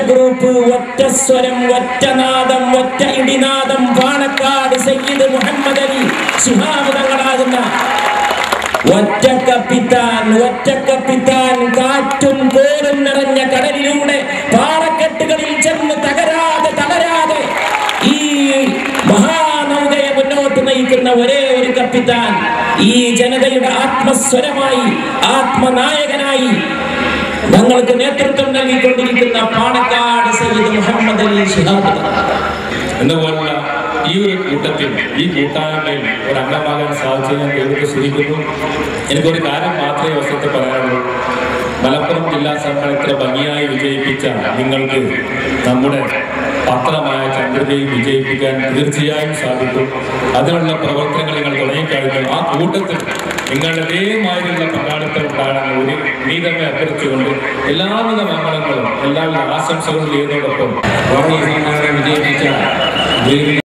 Group, ഒറ്റ സ്വരം, ഒറ്റ നാദം, ഒറ്റ ഇടിനാദം. പാണക്കാട് സയ്യിദ് മുഹമ്മദ് അലി ശിഹാബ് തങ്ങളാകുന്ന ഒറ്റ കപ്പിത്താൻ കാറ്റും കോരും നിറഞ്ഞ കടലിലൂടെ പാറക്കെട്ടുകളിൽ ചെന്ന് തളരാതെ ഈ മഹാനൗകയെ മുന്നോട്ട് നയിക്കുന്ന ഒരേ ഒരു കപ്പിത്താൻ, ഈ ജനതയുടെ ആത്മസ്വരമായി, ആത്മനായകനായി ഞങ്ങൾക്ക് നേതൃത്വം നൽകിക്കൊണ്ടിരിക്കുന്ന പാണക്കാട് സയ്യിദ് മുഹമ്മദ് അലി ശിഹാബ് എന്നുപോലുള്ള ഈ ഒരു കൂട്ടത്തിൽ, ഈ കൂട്ടായ്മയിൽ ഒരു അംഗമാകാൻ സാധിച്ചത് ഞാൻ ദൈവത്തെ സ്തുതിക്കുന്നു. എനിക്കൊരു കാര്യം മാത്രമേ അവസരത്തിൽ പറയാനുള്ളൂ. മലപ്പുറം ജില്ലാ സമ്മേളനത്തെ ഭംഗിയായി വിജയിപ്പിച്ച നിങ്ങൾക്ക് നമ്മുടെ പത്രമായ ചന്ദ്രതയെ വിജയിപ്പിക്കാൻ തീർച്ചയായും സാധിക്കും. അതിനുള്ള പ്രവർത്തനങ്ങൾ നിങ്ങൾ തുടങ്ങിക്കഴിഞ്ഞു. ആ കൂട്ടത്തിൽ നിങ്ങളുടെ അതേമാതിരിയുള്ള പങ്കാളിത്തം ഉണ്ടാകണം ഒരു നീതമേ അഭ്യർത്ഥിച്ചുകൊണ്ട് എല്ലാവിധ മംഗളങ്ങളും എല്ലാവിധ ആശംസകളും ചെയ്യുന്നതോടൊപ്പം വിജയിപ്പിച്ച